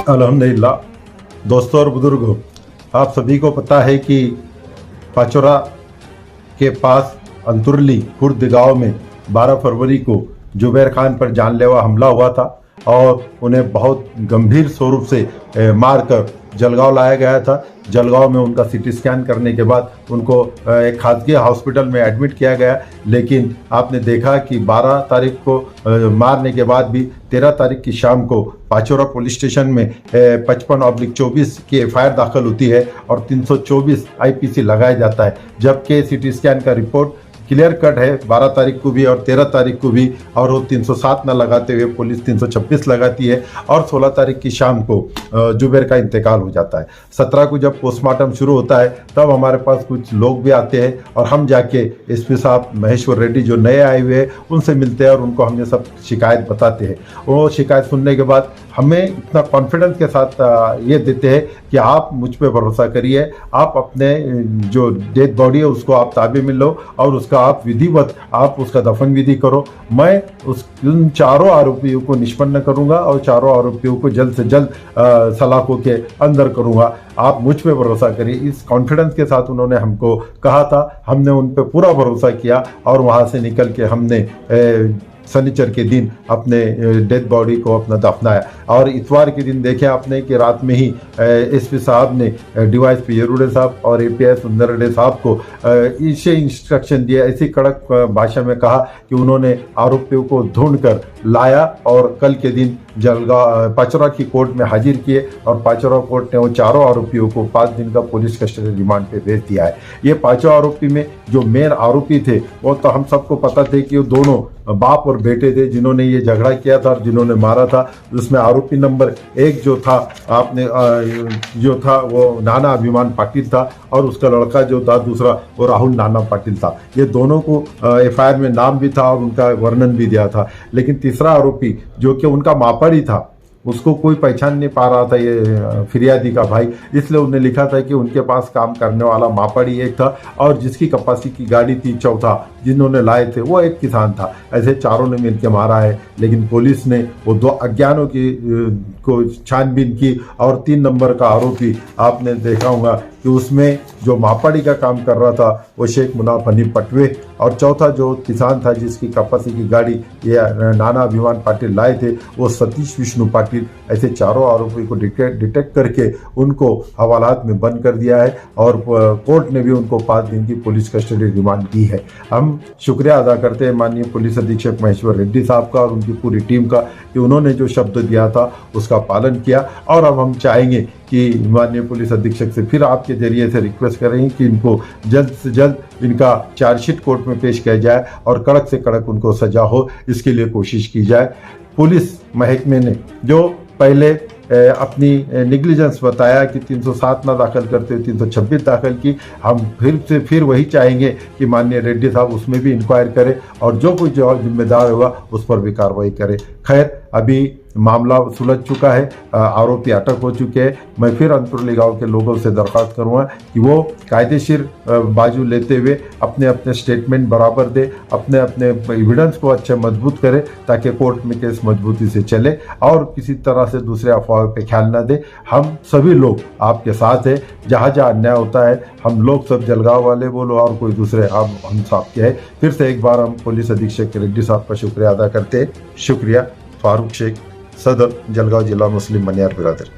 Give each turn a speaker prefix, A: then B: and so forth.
A: अल्हम्दुलिल्लाह। दोस्तों और बुजुर्गों, आप सभी को पता है कि पाचोरा के पास अंतुरली खुर्द गांव में 12 फरवरी को जुबैर खान पर जानलेवा हमला हुआ था और उन्हें बहुत गंभीर स्वरूप से मारकर जलगांव लाया गया था। जलगांव में उनका सीटी स्कैन करने के बाद उनको एक खासगी हॉस्पिटल में एडमिट किया गया, लेकिन आपने देखा कि 12 तारीख को मारने के बाद भी 13 तारीख की शाम को पाचोरा पुलिस स्टेशन में 55/24 की एफआईआर दाखिल होती है और 324 आईपीसी लगाया जाता है, जबकि सीटी स्कैन का रिपोर्ट क्लियर कट है 12 तारीख को भी और 13 तारीख को भी, और वो 307 न लगाते हुए पुलिस 326 लगाती है और 16 तारीख की शाम को जुबैर का इंतकाल हो जाता है। 17 को जब पोस्टमार्टम शुरू होता है तब हमारे पास कुछ लोग भी आते हैं और हम जाके एसपी साहब महेश्वर रेड्डी जो नए आए हुए हैं उनसे मिलते हैं और उनको हम ये सब शिकायत बताते हैं। वो शिकायत सुनने के बाद हमें इतना कॉन्फिडेंस के साथ ये देते हैं कि आप मुझ पे भरोसा करिए, आप अपने जो डेड बॉडी है उसको आप ताबे में लो और उसका आप विधिवत आप उसका दफन विधि करो। मैं उन चारों आरोपियों को निष्पन्न करूंगा और चारों आरोपियों को जल्द से जल्द सलाखों के अंदर करूंगा। आप मुझ पे भरोसा करिए। इस कॉन्फिडेंस के साथ उन्होंने हमको कहा था, हमने उन पे पूरा भरोसा किया और वहां से निकल के हमने शनिचर के दिन अपने डेड बॉडी को अपना दफनाया। और इतवार के दिन देखें आपने कि रात में ही एसपी साहब ने डीवाईएसपी येरुडे साहब और एपीआई सुंदर रेड्डी साहब को इसे इंस्ट्रक्शन दिया, ऐसी कड़क भाषा में कहा कि उन्होंने आरोपियों को ढूंढ कर लाया और कल के दिन जलगांव पाचोरा की कोर्ट में हाजिर किए और पाचोरा कोर्ट ने वो चारों आरोपियों को 5 दिन का पुलिस कस्टडी रिमांड पे भेज दिया है। ये पांचों आरोपी में जो मेन आरोपी थे वो तो हम सबको पता थे कि वो दोनों बाप और बेटे थे जिन्होंने ये झगड़ा किया था और जिन्होंने मारा था। उसमें आरोपी नंबर 1 जो था आपने जो था वो नाना अभिमान पाटिल था और उसका लड़का जो था दूसरा वो राहुल नाना पाटिल था। ये दोनों को एफआईआर में नाम भी था और उनका वर्णन भी दिया था। लेकिन तीसरा आरोपी जो कि उनका मापड़ी था, उसको कोई पहचान नहीं पा रहा था ये फिरियादी का भाई, इसलिए उन्होंने लिखा था कि उनके पास काम करने वाला मापड़ी एक था और जिसकी कपासी की गाड़ी थी चौथा जिन्होंने लाए थे वो एक किसान था। ऐसे चारों ने मिलकर मारा है। लेकिन पुलिस ने वो 2 अज्ञानों की को छानबीन की और 3 नंबर का आरोपी आपने देखा होगा कि उसमें जो मापड़ी का काम कर रहा था वो शेख मुनाफ हनीफ पटवे और चौथा जो किसान था जिसकी कपासी की गाड़ी ये नाना अभिमान पाटिल लाए थे वो सतीश विष्णु पाटिल। ऐसे चारों आरोपी को डिटेक्ट करके उनको हवालात में बंद कर दिया है और कोर्ट ने भी उनको 5 दिन की पुलिस कस्टडी रिमांड दी है। हम शुक्रिया अदा करते हैं माननीय पुलिस अधीक्षक महेश्वर रेड्डी साहब का और उनकी पूरी टीम का कि उन्होंने जो शब्द दिया था उसका पालन किया। और अब हम चाहेंगे कि माननीय पुलिस अधीक्षक से फिर आपके जरिए से रिक्वेस्ट करेंगे कि इनको जल्द से जल्द इनका चार्जशीट कोर्ट में पेश किया जाए और कड़क से कड़क उनको सजा हो, इसके लिए कोशिश की जाए। पुलिस महकमे ने जो पहले अपनी निग्लिजेंस बताया कि 307 ना दाखिल करते हुए 326 दाखिल की, हम फिर वही चाहेंगे कि माननीय रेड्डी साहब उसमें भी इंक्वायर करें और जो कोई जो जिम्मेदार होगा उस पर भी कार्रवाई करें। खैर अभी मामला सुलझ चुका है, आरोपी अटक हो चुके हैं। मैं फिर अंतुरली गांव के लोगों से दरख्वास्त करूंगा कि वो कायदेशीर बाजू लेते हुए अपने अपने स्टेटमेंट बराबर दे, अपने अपने एविडेंस को अच्छे मजबूत करे ताकि कोर्ट में केस मजबूती से चले और किसी तरह से दूसरे अफवाह पे ख्याल ना दे। हम सभी लोग आपके साथ है, जहाँ जहाँ अन्याय होता है हम लोग सब जलगांव वाले बोलो और कोई दूसरे हम साहब के है। फिर से एक बार हम पुलिस अधीक्षक रेड्डी साहब का शुक्रिया अदा करते हैं। शुक्रिया। फारूक शेख, सदर, जलगांव जिला मुस्लिम मनियार बिरादरी।